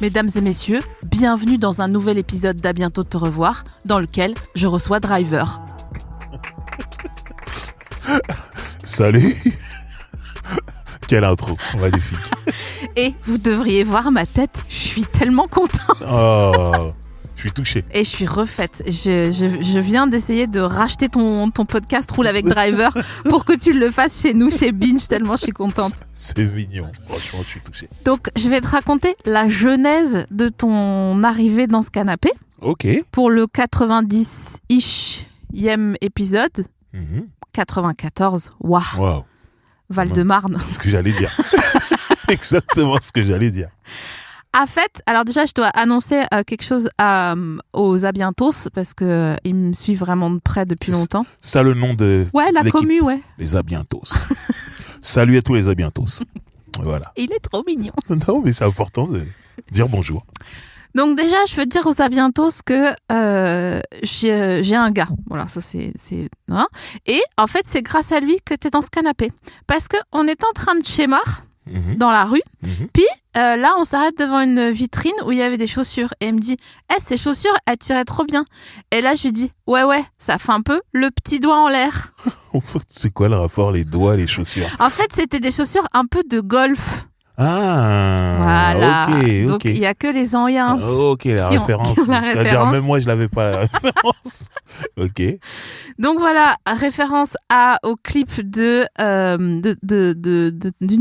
Mesdames et messieurs, bienvenue dans un nouvel épisode d'À bientôt de te revoir, dans lequel je reçois Driver. Salut. Quelle intro, magnifique. Et vous devriez voir ma tête, je suis tellement contente. Oh, je suis touché. Et je suis refaite. Je viens d'essayer de racheter ton podcast Roule avec Driver pour que tu le fasses chez nous, chez Binge, tellement je suis contente. C'est mignon, franchement, je suis touché. Donc, je vais te raconter la genèse de ton arrivée dans ce canapé. Ok. Pour le 90-ish-ième épisode. 94, waouh. Wow. Val-de-Marne. C'est ce que j'allais dire. Exactement ce que j'allais dire. En fait, alors déjà, je dois annoncer quelque chose aux Abientos parce que ils me suivent vraiment de près depuis longtemps. C'est ça le nom de la l'équipe. commu, ouais. Les Abientos. Salut à tous les Abientos. Voilà. Il est trop mignon. Non, mais c'est important de dire bonjour. Donc déjà, je veux dire aux Abientos que j'ai un gars. Voilà, ça c'est hein. Et en fait, c'est grâce à lui que tu es dans ce canapé. Parce qu'on est en train de schémar dans la rue. Puis là, on s'arrête devant une vitrine où il y avait des chaussures. Et il me dit, ces chaussures, elles tiraient trop bien. Et là, je lui dis, ouais, ça fait un peu le petit doigt en l'air. C'est quoi le rapport, les doigts, les chaussures? En fait, c'était des chaussures un peu de golf. Ah, voilà. Ok. Donc, il n'y a que les anciens. Ok, la référence. C'est-à-dire, même moi, je l'avais pas, la référence. Ok. Donc, voilà, référence au clip d'une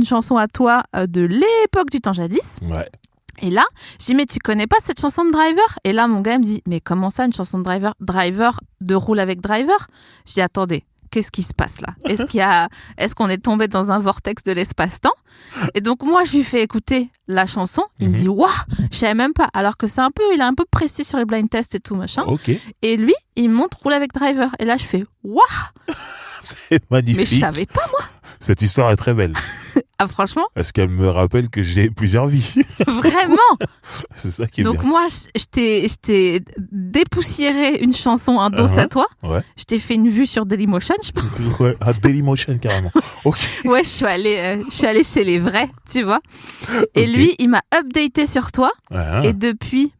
chanson à toi de l'époque du temps jadis. Ouais. Et là, je dis, mais tu connais pas cette chanson de Driver? Et là, mon gars me dit, mais comment ça, une chanson de Driver? Driver de Roule avec Driver? Je dis, attendez. Qu'est-ce qui se passe là? Est-ce qu'on est tombé dans un vortex de l'espace-temps? Et donc moi je lui fais écouter la chanson, il me dit waouh, je savais même pas, alors que il est un peu précis sur les blind tests et tout machin. Okay. Et lui, il me montre Roule avec Driver et là je fais waouh. C'est magnifique. Mais je savais pas moi. Cette histoire est très belle. Ah franchement? Parce qu'elle me rappelle que j'ai plusieurs vies. Vraiment? C'est ça qui est donc bien. Donc moi, je t'ai dépoussiéré une chanson, un dos à toi. Ouais. Je t'ai fait une vue sur Dailymotion, je pense. Ouais, à Dailymotion carrément. Ok. Ouais, je suis allée chez les vrais, tu vois. Et lui, il m'a updaté sur toi. Et depuis,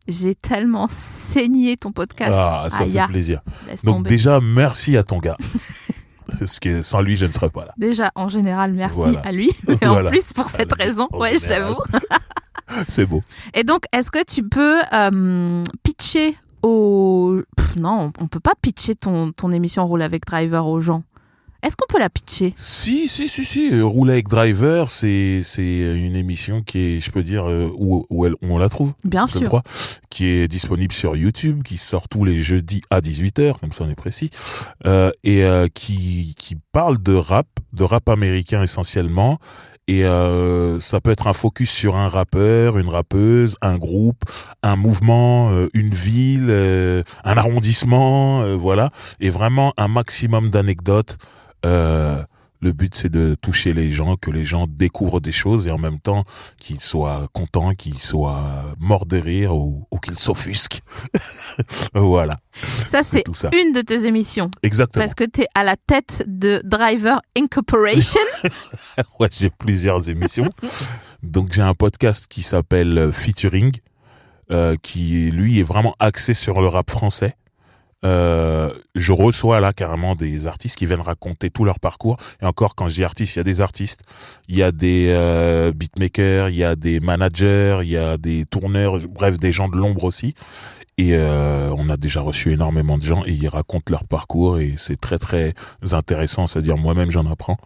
j'ai tellement saigné ton podcast. Ah, ça fait plaisir. Laisse donc tomber. Déjà, merci à ton gars. Parce que sans lui, je ne serais pas là. Déjà, en général, merci à lui. Mais en plus, pour cette raison, j'avoue. C'est beau. Et donc, est-ce que tu peux pitcher non, on peut pas pitcher ton émission Roule avec Driver aux gens. Est-ce qu'on peut la pitcher? Si. Roule avec Driver, c'est une émission qui est, je peux dire, où on la trouve. Bien sûr. Crois, qui est disponible sur YouTube, qui sort tous les jeudis à 18h, comme ça on est précis, et qui parle de rap américain essentiellement. Et ça peut être un focus sur un rappeur, une rappeuse, un groupe, un mouvement, une ville, un arrondissement, voilà. Et vraiment un maximum d'anecdotes. Le but, c'est de toucher les gens, que les gens découvrent des choses et en même temps qu'ils soient contents, qu'ils soient morts de rire ou qu'ils s'offusquent. Voilà. Ça, c'est une de tes émissions. Exactement. Parce que tu es à la tête de Driver Incorporation. Ouais, j'ai plusieurs émissions. Donc, j'ai un podcast qui s'appelle Featuring, qui, lui, est vraiment axé sur le rap français. Je reçois là carrément des artistes qui viennent raconter tout leur parcours. Et encore, quand je dis artistes, il y a des artistes, il y a des beatmakers, il y a des managers, il y a des tourneurs, bref, des gens de l'ombre aussi. Et on a déjà reçu énormément de gens et ils racontent leur parcours et c'est très très intéressant. C'est-à-dire moi-même j'en apprends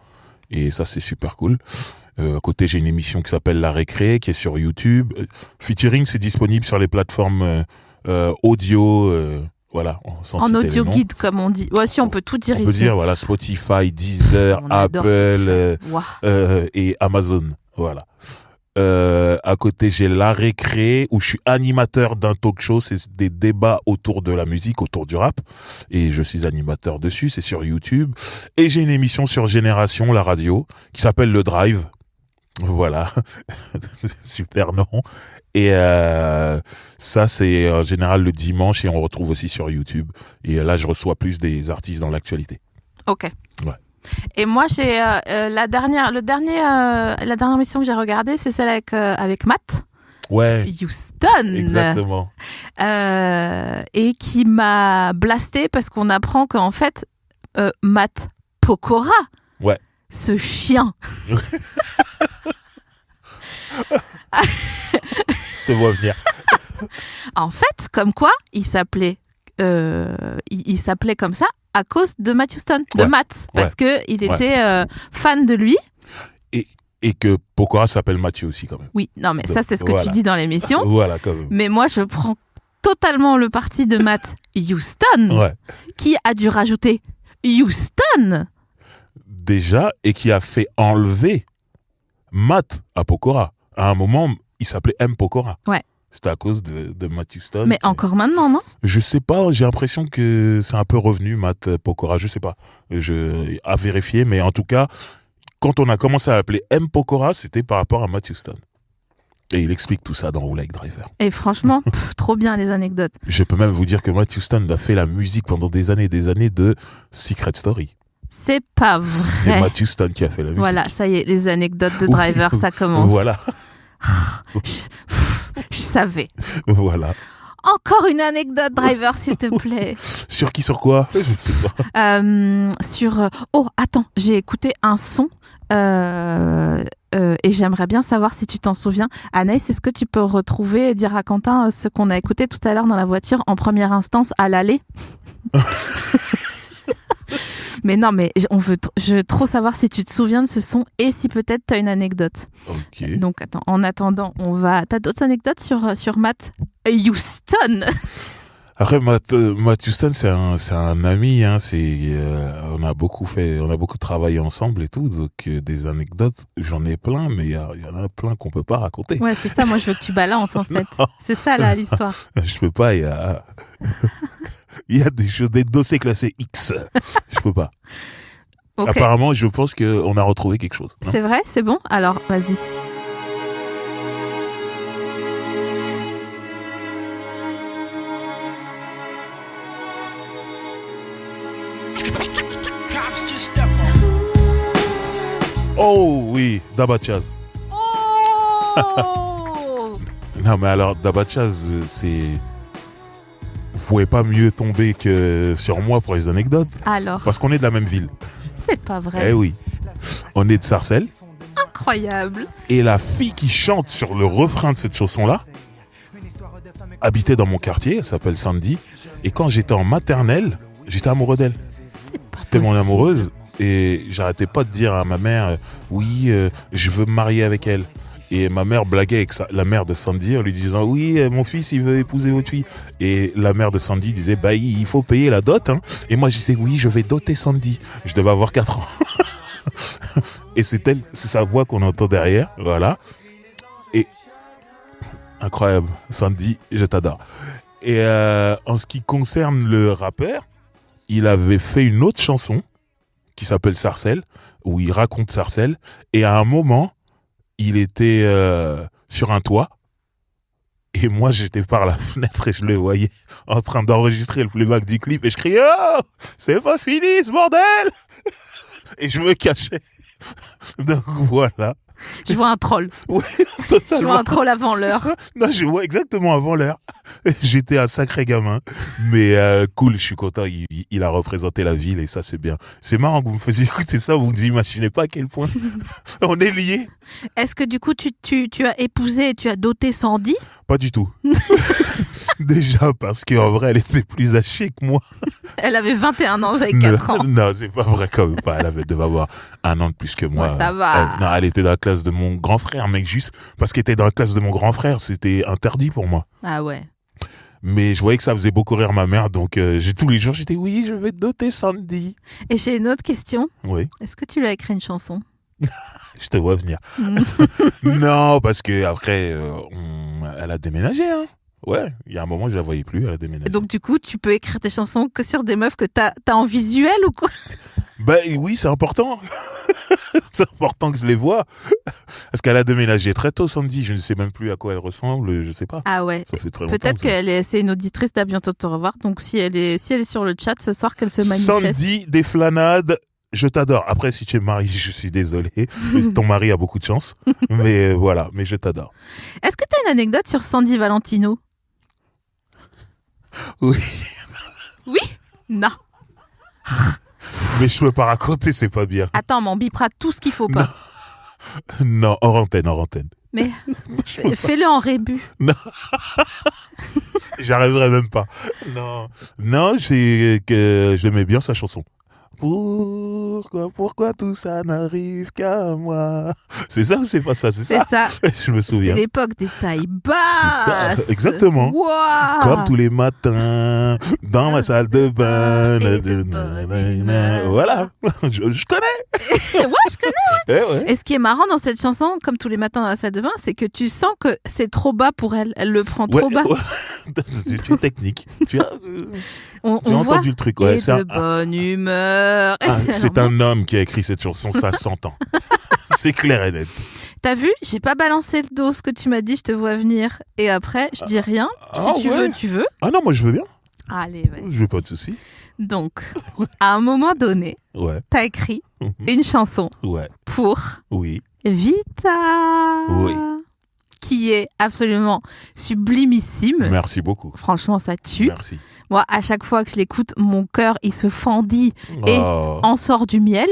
et ça c'est super cool. À côté j'ai une émission qui s'appelle La Récré qui est sur YouTube. Featuring, c'est disponible sur les plateformes audio. Voilà, en audio guide comme on dit. Ouais, si on peut tout dire ici. On peut dire voilà, Spotify, Deezer, Apple et Amazon. Voilà. À côté, j'ai la récré où je suis animateur d'un talk show. C'est des débats autour de la musique, autour du rap. Et je suis animateur dessus. C'est sur YouTube. Et j'ai une émission sur Génération, la radio, qui s'appelle Le Drive. Voilà. Super nom. Et ça, c'est en général le dimanche et on retrouve aussi sur YouTube. Et là, je reçois plus des artistes dans l'actualité. Ok. Ouais. Et moi, j'ai la dernière mission que j'ai regardée, c'est celle avec Matt. Ouais. Houston. Exactement. Et qui m'a blasté parce qu'on apprend qu'en fait, Matt Pokora, Ouais. ce chien. Je te vois venir. En fait, comme quoi, il s'appelait comme ça à cause de Matt Houston, de Ouais. Matt, parce que il était fan de lui. Et que Pokora s'appelle Mathieu aussi, quand même. Oui, non, mais Donc, ça, c'est ce que voilà. tu dis dans l'émission. Voilà, quand même. Mais moi, je prends totalement le parti de Matt Houston, Ouais. qui a dû rajouter Houston. Déjà, et qui a fait enlever Matt à Pokora. À un moment, il s'appelait M. Pokora. Ouais. C'était à cause de Matt Houston. Mais encore maintenant, non? Je sais pas, j'ai l'impression que c'est un peu revenu, Matt Pokora. Je sais pas. À vérifier, mais en tout cas, quand on a commencé à l'appeler M. Pokora, c'était par rapport à Matt Houston. Et il explique tout ça dans Roule avec Driver. Et franchement, trop bien les anecdotes. Je peux même vous dire que Matt Houston a fait la musique pendant des années de Secret Story. C'est pas C'est vrai. Matt Houston qui a fait la musique. Voilà, ça y est, les anecdotes de Driver, ça commence. Voilà, Je savais. voilà. Encore une anecdote, Driver, s'il te plaît. Sur qui, sur quoi? Je sais pas. Oh, attends, j'ai écouté un son et j'aimerais bien savoir si tu t'en souviens. Anaïs, est-ce que tu peux retrouver et dire à Quentin ce qu'on a écouté tout à l'heure dans la voiture en première instance à l'aller? Mais non, mais je veux trop savoir si tu te souviens de ce son et si peut-être tu as une anecdote. Ok. Donc, attends, en attendant, t'as d'autres anecdotes sur Matt Houston? Après, Matt Houston, c'est un ami, hein. On a beaucoup travaillé ensemble et tout. Donc, des anecdotes, j'en ai plein, mais il y en a plein qu'on peut pas raconter. Ouais, c'est ça, moi je veux que tu balances en fait. Non. C'est ça là l'histoire. Je peux pas, il y a des choses, des dossiers classés X. Je peux pas. Ok. Apparemment, je pense qu'on a retrouvé quelque chose. Non? C'est vrai, c'est bon? Alors, vas-y. Oh oui, Daba Chaz. Oh Non, mais alors, Daba Chaz, c'est... Vous pouvez pas mieux tomber que sur moi pour les anecdotes. Alors, Parce qu'on est de la même ville. c'est pas vrai. Eh oui. On est de Sarcelles. Incroyable. Et la fille qui chante sur le refrain de cette chanson-là habitait dans mon quartier, elle s'appelle Sandy. Et quand j'étais en maternelle, j'étais amoureux d'elle. C'est pas C'était mon possible. amoureuse. Et j'arrêtais pas de dire à ma mère, oui, je veux me marier avec elle. Et ma mère blaguait avec la mère de Sandy en lui disant, oui, mon fils, il veut épouser votre fille. Et la mère de Sandy disait, bah, il faut payer la dot. Hein. Et moi, je disais, oui, je vais doter Sandy. Je devais avoir 4 ans. Et c'est sa voix qu'on entend derrière. Voilà. Et incroyable. Sandy, je t'adore. Et en ce qui concerne le rappeur, il avait fait une autre chanson qui s'appelle Sarcelles, où il raconte Sarcelles. Et à un moment, il était sur un toit. Et moi, j'étais par la fenêtre et je le voyais en train d'enregistrer le playback du clip. Et je criais, oh, c'est pas fini ce bordel! Et je me cachais. Donc voilà. Je vois un troll. Oui, Je vois totalement. un troll avant l'heure. Non, je vois exactement avant l'heure. J'étais un sacré gamin. Mais cool, je suis content. Il a représenté la ville et ça, c'est bien. C'est marrant que vous me faisiez écouter ça. Vous vous imaginez pas à quel point on est liés. Est-ce que du coup, tu as épousé et tu as doté Sandy? Pas du tout. Déjà parce qu'en vrai, elle était plus âgée que moi. Elle avait 21 ans, j'avais 4 ans. Non, c'est pas vrai quand même pas. devait avoir 1 an de plus que moi. Ouais, ça va. Non, elle était dans la classe de mon grand frère, mec, juste parce qu'elle était dans la classe de mon grand frère, c'était interdit pour moi. Ah ouais. Mais je voyais que ça faisait beaucoup rire ma mère, donc tous les jours, j'étais oui, je vais te doter Sandy. Et j'ai une autre question. Oui. Est-ce que tu lui as écrit une chanson? Je te vois venir. Non, parce que après, elle a déménagé. Hein. Ouais, il y a un moment, je la voyais plus, elle a déménagé. Et donc, du coup, tu peux écrire tes chansons que sur des meufs que t'as en visuel ou quoi? Ben oui, c'est important. C'est important que je les vois. Parce qu'elle a déménagé très tôt, Sandy. Je ne sais même plus à quoi elle ressemble, je sais pas. Ah ouais. Ça fait très longtemps. Peut-être c'est une auditrice d'À bientôt de te revoir. Donc, si elle est sur le chat ce soir, qu'elle se manifeste. Sandy des Flanades, je t'adore. Après, si tu es marié, je suis désolé. Ton mari a beaucoup de chance. Mais voilà, mais je t'adore. Est-ce que tu as une anecdote sur Sandy Valentino? Oui. Oui? Non. Mais je peux pas raconter, c'est pas bien. Attends, mais on bipera tout ce qu'il faut pas. Non, hors antenne. Mais fais-le en rébut. Non. J'arriverai même pas. Non, c'est que j'aimais bien sa chanson. Pourquoi tout ça n'arrive qu'à moi? C'est ça ou c'est pas ça? C'est ça. Je me souviens. C'était l'époque des tailles basses. C'est ça, exactement. Wow. Comme tous les matins, dans ma salle de bain. Voilà, je connais. Ouais, je connais. Ouais. Et ce qui est marrant dans cette chanson, comme tous les matins dans la salle de bain, c'est que tu sens que c'est trop bas pour elle. Elle le prend trop bas. Ouais. C'est une technique. Tu as on voit entendu le truc. Ouais, c'est de bonne humeur. C'est un homme qui a écrit cette chanson, ça s'entend. C'est clair et net. T'as vu, j'ai pas balancé le dos, ce que tu m'as dit, je te vois venir. Et après, je dis rien. Si tu veux, tu veux. Ah non, moi je veux bien. Allez, vas-y. Je veux pas de soucis. Donc, à un moment donné, t'as écrit une chanson pour Vita. Oui. Qui est absolument sublimissime. Merci beaucoup. Franchement, ça tue. Merci. Moi, à chaque fois que je l'écoute, mon cœur, il se fendit et en sort du miel.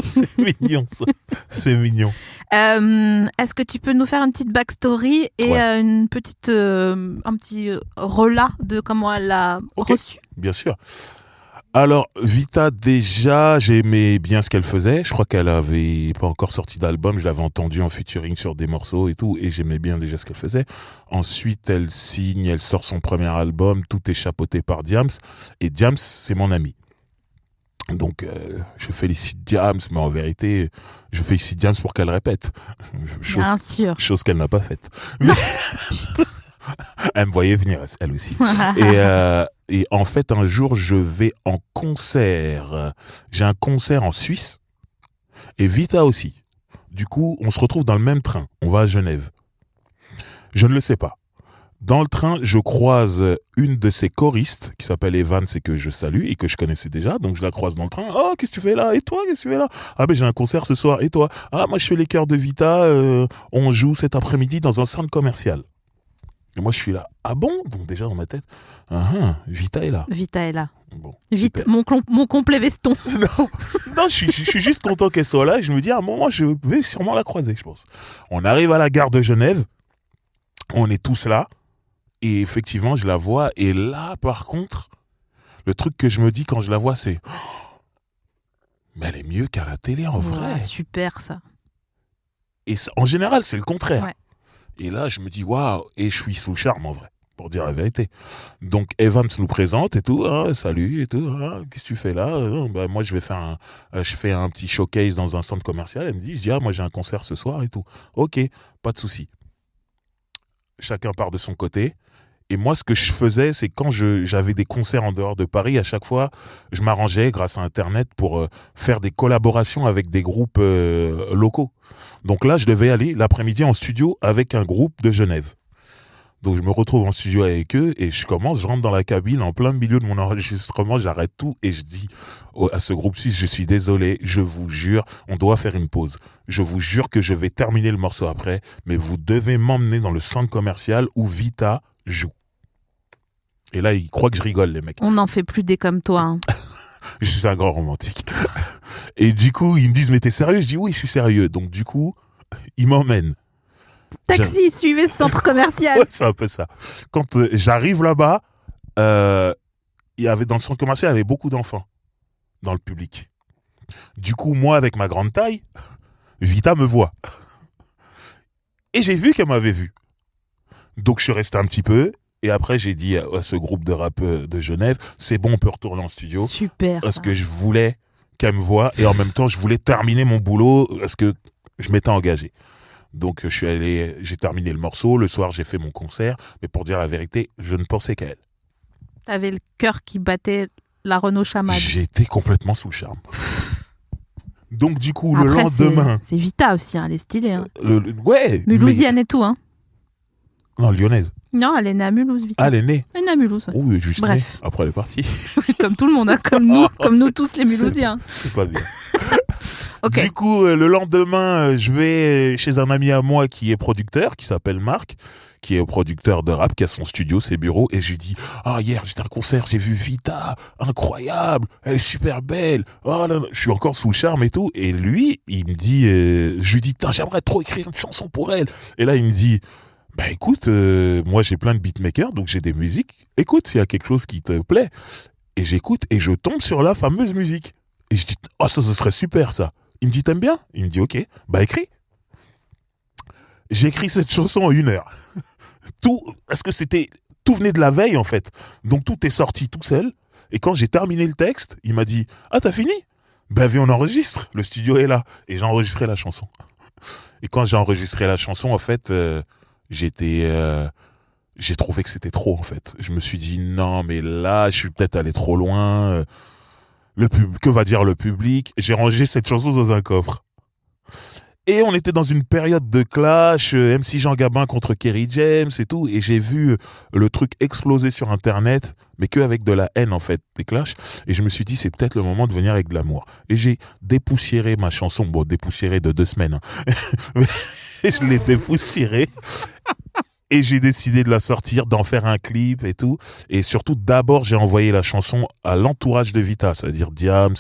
C'est mignon, ça. C'est mignon. Est-ce que tu peux nous faire une petite backstory et un petit relat de comment elle l'a reçu? Bien sûr. Alors, Vita, déjà, j'aimais bien ce qu'elle faisait. Je crois qu'elle avait pas encore sorti d'album. Je l'avais entendu en featuring sur des morceaux et tout. Et j'aimais bien déjà ce qu'elle faisait. Ensuite, elle signe, elle sort son premier album. Tout est chapeauté par Diams. Et Diams, c'est mon ami. Donc, je félicite Diams, mais en vérité, je félicite Diams pour qu'elle répète. Bien sûr. Chose qu'elle n'a pas faite. Elle me voyait venir, elle aussi. Et en fait, un jour, je vais en concert. J'ai un concert en Suisse et Vita aussi. Du coup, on se retrouve dans le même train. On va à Genève. Je ne le sais pas. Dans le train, je croise une de ses choristes qui s'appelle Evans et que je salue et que je connaissais déjà. Donc, je la croise dans le train. Oh, qu'est-ce que tu fais là? Et toi, qu'est-ce que tu fais là? Ah, ben, j'ai un concert ce soir. Et toi? Ah, moi, je fais les chœurs de Vita. On joue cet après-midi dans un centre commercial. Et moi, je suis là. Ah bon? Donc déjà dans ma tête, Vita est là. Vita est là. Bon, vite, mon complet veston. Non, je suis juste content qu'elle soit là. Et je me dis, à un moment, je vais sûrement la croiser, je pense. On arrive à la gare de Genève. On est tous là. Et effectivement, je la vois. Et là, par contre, le truc que je me dis quand je la vois, c'est... mais elle est mieux qu'à la télé, en vrai. Super, ça. Et en général, c'est le contraire. Ouais. Et là, je me dis, waouh, et je suis sous le charme, en vrai, pour dire la vérité. Donc, Evans nous présente et tout, salut et tout, qu'est-ce que tu fais là? Moi, je fais un petit showcase dans un centre commercial. Elle me dit, moi, j'ai un concert ce soir et tout. Ok, pas de souci. Chacun part de son côté. Et moi, ce que je faisais, c'est quand j'avais des concerts en dehors de Paris, à chaque fois, je m'arrangeais grâce à Internet pour faire des collaborations avec des groupes locaux. Donc là, je devais aller l'après-midi en studio avec un groupe de Genève. Donc je me retrouve en studio avec eux et je rentre dans la cabine en plein milieu de mon enregistrement, j'arrête tout et je dis à ce groupe suisse, je suis désolé, je vous jure, on doit faire une pause. Je vous jure que je vais terminer le morceau après, mais vous devez m'emmener dans le centre commercial où Vita joue. Et là, ils croient que je rigole, les mecs. On n'en fait plus des comme toi. Hein. Je suis un grand romantique. Et du coup, ils me disent, mais t'es sérieux? Je dis, oui, je suis sérieux. Donc du coup, ils m'emmènent. Taxi, suivez ce centre commercial. Ouais, c'est un peu ça. Quand j'arrive là-bas, dans le centre commercial, il y avait beaucoup d'enfants dans le public. Du coup, moi, avec ma grande taille, Vita me voit. Et j'ai vu qu'elle m'avait vu. Donc, je suis resté un petit peu. Et après, j'ai dit à ce groupe de rap de Genève, c'est bon, on peut retourner en studio. Super. Parce que je voulais qu'elle me voie. Et en même temps, je voulais terminer mon boulot parce que je m'étais engagé. Donc, j'ai terminé le morceau. Le soir, j'ai fait mon concert. Mais pour dire la vérité, je ne pensais qu'à elle. T'avais le cœur qui battait la Renault Chamade. J'étais complètement sous le charme. Donc, du coup, le Après, lendemain... c'est Vita aussi, elle est stylée. Hein. Ouais. Mulhousienne et tout. Hein. Non, lyonnaise. Non, elle est née à Mulhouse, Vita. Ah, elle est née. Elle est née à Mulhouse, ouais. Oui, juste née. Bref. Après, elle est partie. Comme tout le monde, hein, comme nous tous les Mulhousiens. C'est pas bien. Ok. Du coup, le lendemain, je vais chez un ami à moi qui est producteur, qui s'appelle Marc, qui est producteur de rap, qui a son studio, ses bureaux, et je lui dis « Ah, hier, j'étais à un concert, j'ai vu Vita, incroyable, elle est super belle, oh là là, je suis encore sous le charme et tout. » Et lui, il me dit, je lui dis « J'aimerais trop écrire une chanson pour elle. » Et là, il me dit « Bah écoute, moi j'ai plein de beatmakers, donc j'ai des musiques, écoute s'il y a quelque chose qui te plaît. » Et j'écoute, et je tombe sur la fameuse musique. Et je dis « Oh, ça, ce serait super, ça. » Il me dit « T'aimes bien ?» Il me dit « Ok, bah écris. » J'ai écrit cette chanson en 1 heure. Parce que tout venait de la veille, en fait. Donc tout est sorti tout seul. Et quand j'ai terminé le texte, il m'a dit « Ah, t'as fini ? Ben viens, on enregistre. Le studio est là. » Et j'ai enregistré la chanson. Et quand j'ai enregistré la chanson, en fait, j'ai trouvé que c'était trop, en fait. Je me suis dit « Non, mais là, je suis peut-être allé trop loin. Que va dire le public ?» J'ai rangé cette chanson dans un coffre. Et on était dans une période de clash, MC Jean Gabin contre Kerry James et tout, et j'ai vu le truc exploser sur Internet, mais qu'avec de la haine en fait, des clashs, et je me suis dit c'est peut-être le moment de venir avec de l'amour. Et j'ai dépoussiéré ma chanson, bon dépoussiéré de 2 semaines, hein. Je l'ai dépoussiérée, et j'ai décidé de la sortir, d'en faire un clip et tout, et surtout d'abord j'ai envoyé la chanson à l'entourage de Vita, c'est-à-dire Diams,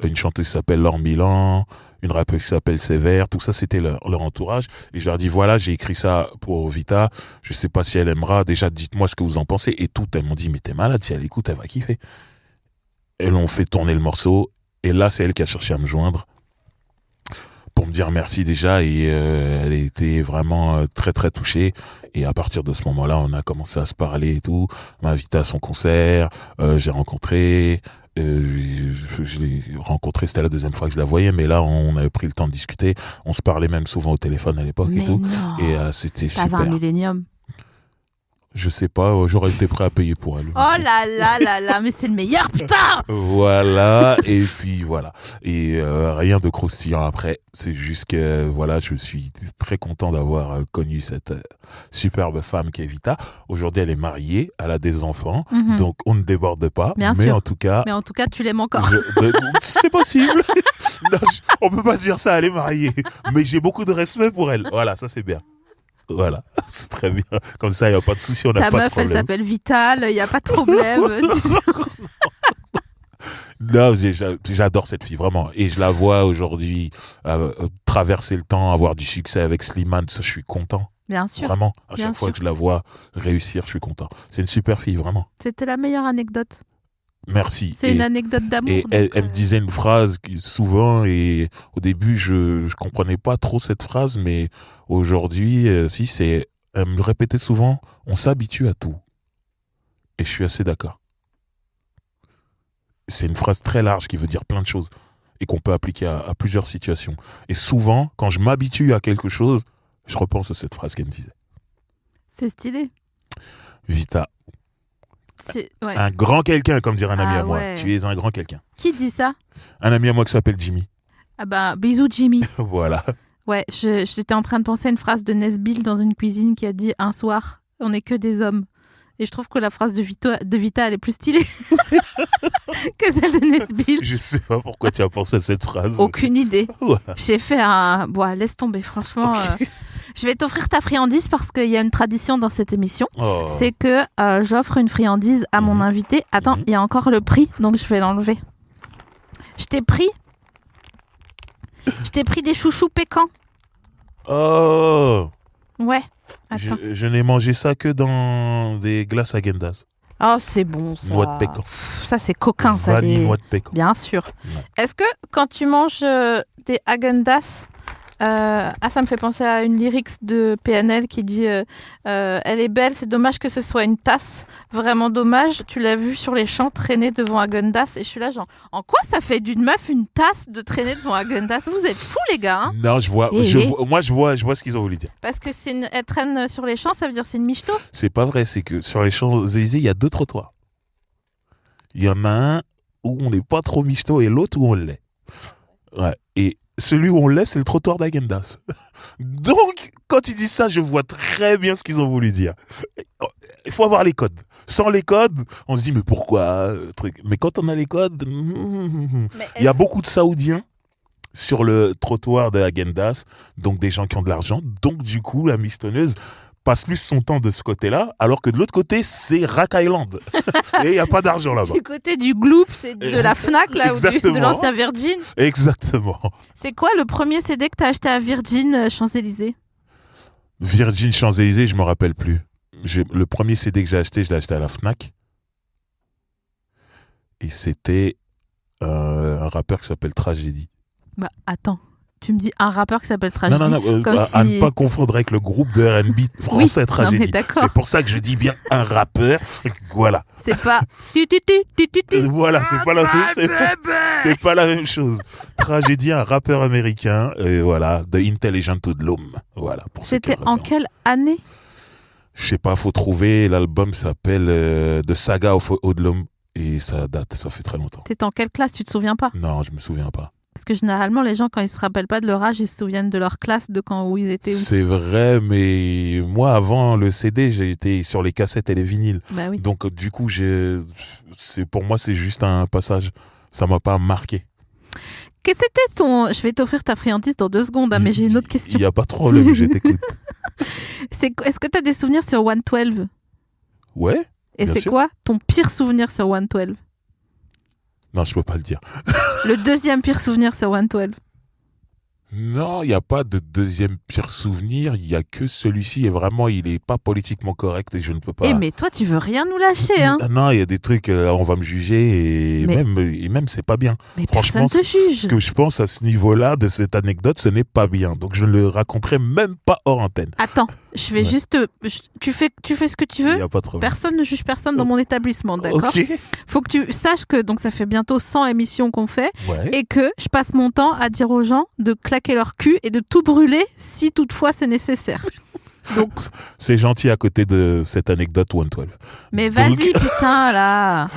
une chanteuse qui s'appelle Laure Milan, une rappeuse qui s'appelle Sévère, tout ça c'était leur entourage, et je leur dis voilà, j'ai écrit ça pour Vita, je sais pas si elle aimera, déjà dites-moi ce que vous en pensez, et toutes elles m'ont dit mais t'es malade, si elle écoute elle va kiffer. Elles ont fait tourner le morceau, et là c'est elle qui a cherché à me joindre pour me dire merci déjà, et elle était vraiment très très touchée, et à partir de ce moment-là on a commencé à se parler et tout, m'a invité à son concert, j'ai rencontré, je l'ai rencontrée, c'était la 2e fois que je la voyais, mais là on avait pris le temps de discuter, on se parlait même souvent au téléphone à l'époque et tout, et c'était super. T'avais un millénium. Je sais pas, j'aurais été prêt à payer pour elle. Oh là là là là, mais c'est le meilleur, putain. Voilà, et puis voilà. Et rien de croustillant après, c'est juste que voilà, je suis très content d'avoir connu cette superbe femme qui est Vita. Aujourd'hui, elle est mariée, elle a des enfants, donc on ne déborde pas. Bien mais sûr. en tout cas... Mais en tout cas, tu l'aimes encore. C'est possible. Non, on peut pas dire ça, elle est mariée. Mais j'ai beaucoup de respect pour elle. Voilà, ça c'est bien. Voilà, c'est très bien. Comme ça, il n'y a pas de souci, on n'a pas de problème. Ta meuf, elle s'appelle Vital, il n'y a pas de problème. Là, j'adore cette fille, vraiment. Et je la vois aujourd'hui traverser le temps, avoir du succès avec Slimane. Ça, je suis content. Bien sûr. Vraiment, à Bien chaque fois sûr. que je la vois réussir, je suis content. C'est une super fille, vraiment. C'était la meilleure anecdote. Merci. C'est une anecdote d'amour. Et elle me disait une phrase souvent, et au début, je comprenais pas trop cette phrase, mais aujourd'hui, elle me répétait souvent, on s'habitue à tout. Et je suis assez d'accord. C'est une phrase très large qui veut dire plein de choses et qu'on peut appliquer à plusieurs situations. Et souvent, quand je m'habitue à quelque chose, je repense à cette phrase qu'elle me disait. C'est stylé. Vita. Ouais. Un grand quelqu'un, comme dirait un ami à moi. Ouais. Tu es un grand quelqu'un. Qui dit ça? Un ami à moi qui s'appelle Jimmy. Ah bah, bisous Jimmy. Voilà. Ouais, j'étais en train de penser à une phrase de Nesbill dans une cuisine qui a dit « Un soir, on n'est que des hommes ». Et je trouve que la phrase de Vita, elle est plus stylée que celle de Nesbill. Je sais pas pourquoi tu as pensé à cette phrase. Aucune idée. Voilà. J'ai fait un... Bon, laisse tomber, franchement. Okay. Je vais t'offrir ta friandise parce qu'il y a une tradition dans cette émission. Oh. C'est que j'offre une friandise à mon invité. Attends, il y a encore le prix, donc je vais l'enlever. Je t'ai pris des chouchous pécans. Oh. Ouais. Attends. Je n'ai mangé ça que dans des glaces Häagen-Dazs. Oh, c'est bon ça. Noix de pécan. Ça, c'est coquin, ça. Vanille, noix de pécan. Bien sûr. Ouais. Est-ce que quand tu manges des Häagen-Dazs, ça me fait penser à une lyrics de PNL qui dit elle est belle, c'est dommage que ce soit une tasse. Vraiment dommage. Tu l'as vue sur les champs traîner devant Häagen-Dazs. Et je suis là, genre, en quoi ça fait d'une meuf une tasse de traîner devant Häagen-Dazs? Vous êtes fous, les gars. Hein, Non, je vois ce qu'ils ont voulu dire. parce que elle traîne sur les champs, ça veut dire c'est une michto. C'est pas vrai, c'est que sur les Champs-Élysées, il y a 2 trottoirs. Il y en a un où on n'est pas trop michto et l'autre où on l'est. Ouais. Et celui où on l'est, c'est le trottoir d'Häagen-Dazs. Donc, quand ils disent ça, je vois très bien ce qu'ils ont voulu dire. Il faut avoir les codes. Sans les codes, on se dit mais pourquoi truc. Mais quand on a les codes, il y a beaucoup de Saoudiens sur le trottoir de Häagen-Dazs, donc des gens qui ont de l'argent. Donc du coup, la michetonneuse passe plus son temps de ce côté-là, alors que de l'autre côté, c'est Rat Island. Et il n'y a pas d'argent là-bas. Du côté du Gloop, c'est de la Fnac, là, ou de l'ancien Virgin. Exactement. C'est quoi le premier CD que t'as acheté à Virgin Champs-Élysées? Virgin Champs-Élysées, je me rappelle plus. Le premier CD que j'ai acheté, je l'ai acheté à la Fnac. Et c'était un rappeur qui s'appelle Tragédie. Bah, attends. Tu me dis un rappeur qui s'appelle Tragédie. Non, comme à ne pas confondre avec le groupe de R&B français Tragédie. non, mais d'accord. C'est pour ça que je dis bien un rappeur. Voilà. C'est pas. Voilà, c'est pas la même chose. Tragédie, un rappeur américain, voilà, The Intelligent Hoodlum. Voilà. C'était en quelle année? Je sais pas, faut trouver. L'album s'appelle The Saga of Hoodlum et ça date, ça fait très longtemps. T'étais en quelle classe? Tu te souviens pas? Non, je me souviens pas. Parce que généralement, les gens, quand ils se rappellent pas de leur âge, ils se souviennent de leur classe, de où ils étaient. C'est vrai, mais moi, avant le CD, j'étais sur les cassettes et les vinyles. Bah oui. Donc, du coup, pour moi, c'est juste un passage. Ça m'a pas marqué. Qu'est-ce que c'était ton... Je vais t'offrir ta friandise dans 2 secondes, hein, mais j'ai une autre question. Il n'y a pas de problème, je t'écoute. Est-ce que tu as des souvenirs sur 112? Ouais. Et c'est quoi ton pire souvenir sur 112? Non, je peux pas le dire. Le deuxième pire souvenir sur 112? Non, il n'y a pas de deuxième pire souvenir. Il y a que celui-ci. Et vraiment, il est pas politiquement correct et je ne peux pas. Mais toi, tu veux rien nous lâcher, hein? Non, il y a des trucs, on va me juger et même c'est pas bien. Mais franchement, personne te juge. Ce que je pense à ce niveau-là de cette anecdote, ce n'est pas bien. Donc je ne le raconterai même pas hors antenne. Attends, je vais juste. Tu fais ce que tu veux. Il n'y a pas de problème. Personne ne juge personne dans mon établissement, d'accord? Ok. Faut que tu saches que donc ça fait bientôt 100 émissions qu'on fait, Ouais. et que je passe mon temps à dire aux gens de claquer leur cul et de tout brûler si toutefois c'est nécessaire. Donc, c'est gentil à côté de cette anecdote 112. mais vas-y, putain, là.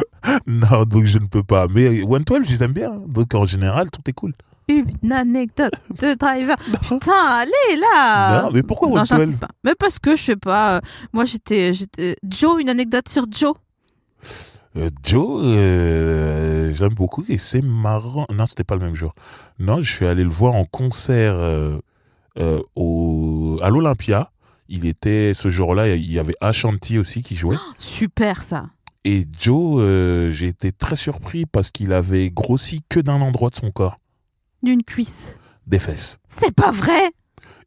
Non, donc je ne peux pas. Mais 112, je les aime bien. Donc en général, tout est cool. Une anecdote de driver. Putain, allez, là. Non, mais pourquoi Non, 112? j'insiste pas. Mais parce que, je sais pas, moi j'étais... Joe, une anecdote sur Joe. Joe, j'aime beaucoup et c'est marrant. Non, c'était pas le même jour. Non, je suis allé le voir en concert à l'Olympia. Ce jour-là, il y avait Ashanti aussi qui jouait. Oh, super, ça. Et Joe, j'ai été très surpris parce qu'il avait grossi que d'un endroit de son corps. D'une cuisse. Des fesses. C'est pas vrai.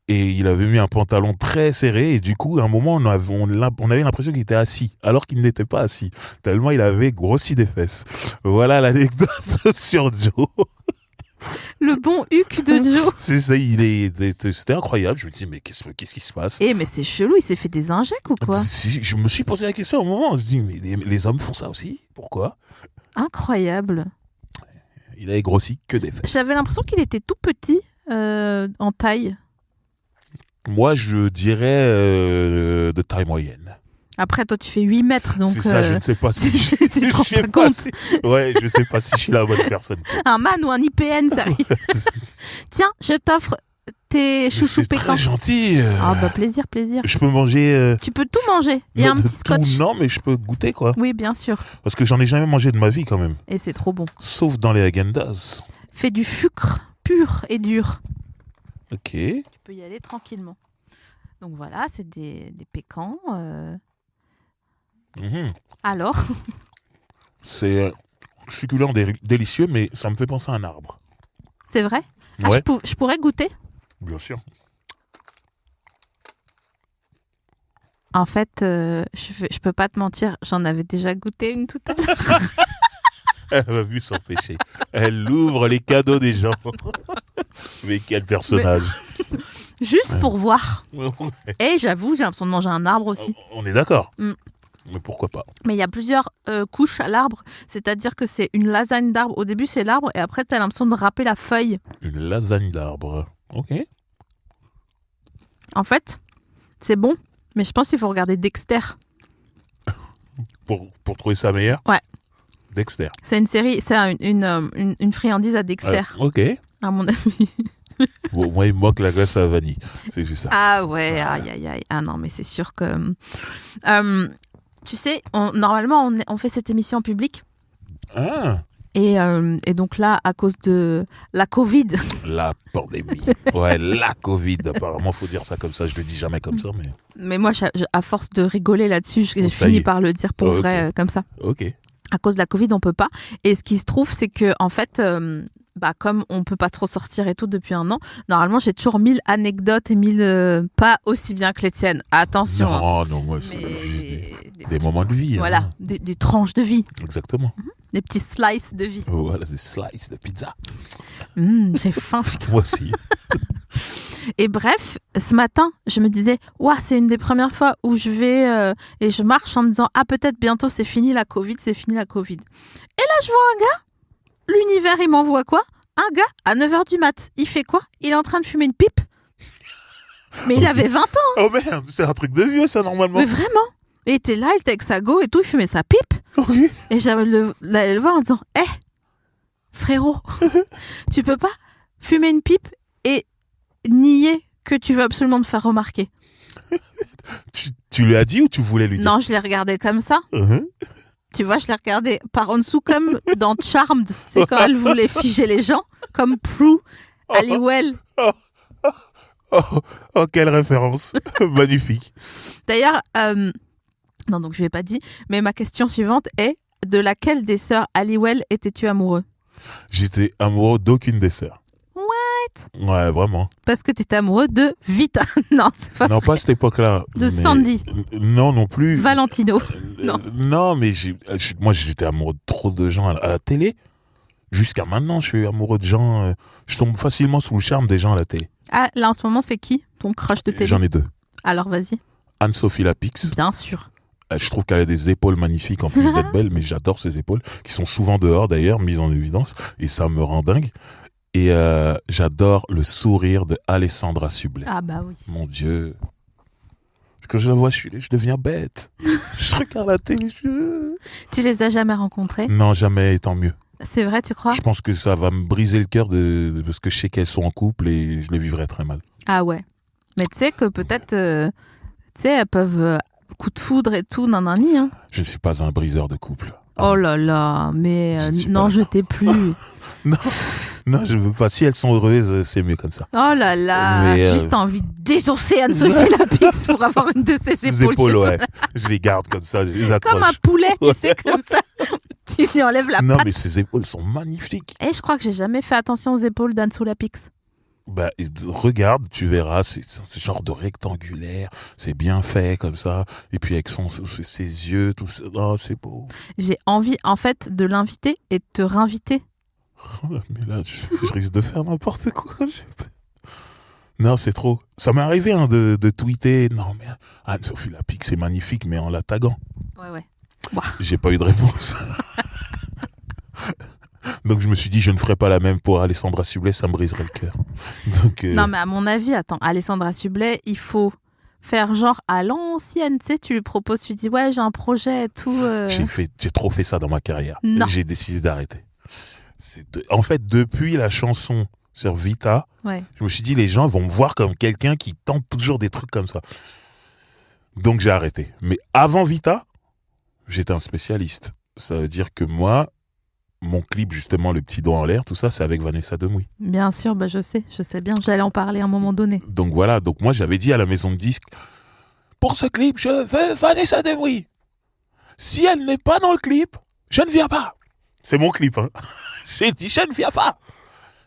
Et il avait mis un pantalon très serré et du coup, à un moment, on avait l'impression qu'il était assis, alors qu'il n'était pas assis, tellement il avait grossi des fesses. Voilà l'anecdote sur Joe. Le bon huc de Joe. C'est ça, c'était incroyable. Je me dis, mais qu'est-ce qui se passe? Mais c'est chelou, il s'est fait des injects ou quoi? Je me suis posé la question au moment, on se dit, mais les hommes font ça aussi? Pourquoi? Incroyable. Il avait grossi que des fesses. J'avais l'impression qu'il était tout petit en taille. Moi, je dirais de taille moyenne. Après, toi, tu fais 8 mètres, donc... C'est ça, je ne sais pas si... tu te rends pas compte. Ouais, je ne sais pas si je suis la bonne personne. Un man ou un IPN, ça arrive. Tiens, je t'offre tes chouchous pétants. C'est très gentil. Ah bah plaisir. Je peux manger... Tu peux tout manger. Il y a un petit scotch. Non, mais je peux goûter, quoi. Oui, bien sûr. Parce que j'en ai jamais mangé de ma vie, quand même. Et c'est trop bon. Sauf dans les Häagen-Dazs. Fais du sucre pur et dur. Ok. Tu peux y aller tranquillement. Donc voilà, c'est des pécans. Alors c'est succulent, délicieux, mais ça me fait penser à un arbre. C'est vrai? Ouais. Je pourrais goûter? Bien sûr. En fait, je peux pas te mentir, j'en avais déjà goûté une tout à l'heure. Elle va vu s'empêcher. Elle ouvre les cadeaux des gens. Mais quel personnage. Juste pour voir. Et j'avoue, j'ai l'impression de manger un arbre aussi. On est d'accord. Mm. Mais pourquoi pas? Mais il y a plusieurs couches à l'arbre. C'est-à-dire que c'est une lasagne d'arbre. Au début, c'est l'arbre et après, t'as l'impression de râper la feuille. Une lasagne d'arbre. Ok. En fait, c'est bon, mais je pense qu'il faut regarder Dexter. Pour trouver ça meilleur? Ouais. Dexter. C'est une série, c'est une friandise à Dexter, Ok. à mon avis. Bon, moi, il me manque la glace à la vanille. C'est juste ça. Ah ouais, aïe aïe aïe. Ah non, mais c'est sûr que... tu sais, normalement, on fait cette émission en public. Ah, Et donc là, à cause de la Covid, la pandémie. Ouais, la Covid. Apparemment, faut dire ça comme ça. Je le dis jamais comme ça, mais... mais moi, à force de rigoler là-dessus, Oh, je ça y finis est. par le dire pour Oh, ok. vrai, comme ça. Ok. À cause de la Covid, on peut pas. Et ce qui se trouve, c'est que en fait, comme on peut pas trop sortir et tout depuis un an, normalement, j'ai toujours 1000 anecdotes et 1000 pas aussi bien que les tiennes. Attention. hein. Non, moi, c'est Mais juste des moments de vie. voilà, hein. des tranches de vie, Exactement. des petits slices de vie. Voilà, des slices de pizza. J'ai faim, putain. Moi aussi. Et bref, ce matin, je me disais, ouah, c'est une des premières fois où je vais et je marche en me disant, ah, peut-être bientôt c'est fini la Covid, c'est fini la Covid. Et là, je vois un gars, l'univers, il m'envoie quoi? Un gars à 9h du mat. Il fait quoi? Il est en train de fumer une pipe. Mais il avait 20 ans, Oh merde, c'est un truc de vieux, ça, normalement. mais vraiment. Il était là, il était avec sa go et tout, il fumait sa pipe. Ok. Et j'avais le voir en disant, frérot, tu peux pas fumer une pipe et nier que tu veux absolument te faire remarquer. Tu lui as dit ou tu voulais lui dire? Non, je l'ai regardé comme ça. Uh-huh. Tu vois, je l'ai regardé par en dessous comme dans Charmed. C'est quand elle voulait figer les gens, comme Prue, Halliwell. Oh, quelle référence. Magnifique. D'ailleurs, non, donc je l'ai pas dit, mais ma question suivante est, de laquelle des sœurs Halliwell étais-tu amoureux? J'étais amoureux d'aucune des sœurs. Ouais, vraiment. Parce que t'étais amoureux de Vita. Non, c'est pas Non, pas à cette époque-là. De mais- Sandy. Non, non plus. Valentino. Non. Non, mais moi, j'étais amoureux de trop de gens à la télé. Jusqu'à maintenant, je suis amoureux de gens. Je tombe facilement sous le charme des gens à la télé. Ah, là en ce moment, c'est qui ton crush de télé? J'en ai deux. Alors vas-y. Anne-Sophie Lapix. Bien sûr. Je trouve qu'elle a des épaules magnifiques en plus d'être belle, mais j'adore ses épaules, qui sont souvent dehors d'ailleurs, mises en évidence, et ça me rend dingue. Et j'adore le sourire de Alessandra Sublet. Ah bah oui. Mon Dieu. Quand je la vois, je deviens bête. Je regarde la télé. Tu les as jamais rencontrés? Non, jamais, tant mieux. C'est vrai, tu crois? Je pense que ça va me briser le cœur parce que je sais qu'elles sont en couple et je les vivrais très mal. Ah ouais. Mais tu sais que peut-être, tu sais, elles peuvent coup de foudre et tout, nanani. Hein. Je ne suis pas un briseur de couple. Oh là là, mais Je ne suis non, pas je d'accord. t'ai plus. Non, je veux pas. Si elles sont heureuses, c'est mieux comme ça. Oh là là, Mais, juste envie de désosser Anne-Sophie Lapix pour avoir une de ses Ces épaules. épaules, chez toi. ouais. Je les garde comme ça, je les accroche. Comme un poulet, tu Ouais. sais, comme ça. Tu lui enlèves la Non, patte. mais ces épaules sont magnifiques. Et je crois que j'ai jamais fait attention aux épaules d'Anne-Sophie Lapix. Bah, regarde, tu verras, c'est ce genre de rectangulaire, c'est bien fait comme ça, et puis avec ses yeux, tout ça, oh, c'est beau. J'ai envie, en fait, de l'inviter et de te réinviter. Oh là, mais là, je risque de faire n'importe quoi. Non, c'est trop. Ça m'est arrivé hein, de tweeter, non mais Anne-Sophie Lapix, c'est magnifique, mais en la taguant. Ouais. J'ai pas eu de réponse. Donc je me suis dit, je ne ferai pas la même pour Alessandra Sublet, ça me briserait le cœur. Donc, Non, mais à mon avis, attends, Alessandra Sublet, il faut faire genre à l'ancienne, tu sais, tu lui proposes, tu lui dis, ouais, j'ai un projet et tout. j'ai trop fait ça dans ma carrière. Non. J'ai décidé d'arrêter. En fait, depuis la chanson sur Vita, Ouais. je me suis dit, les gens vont me voir comme quelqu'un qui tente toujours des trucs comme ça. Donc j'ai arrêté. Mais avant Vita, j'étais un spécialiste. Ça veut dire que moi, mon clip, justement, Le Petit Doigt en l'air, tout ça, c'est avec Vanessa Demouy. Bien sûr, bah je sais bien, j'allais en parler à un moment donné. Donc voilà, donc moi j'avais dit à la maison de disques, pour ce clip, je veux Vanessa Demouy. Si elle n'est pas dans le clip, je ne viens pas. C'est mon clip, hein. J'ai dit, je ne viens pas.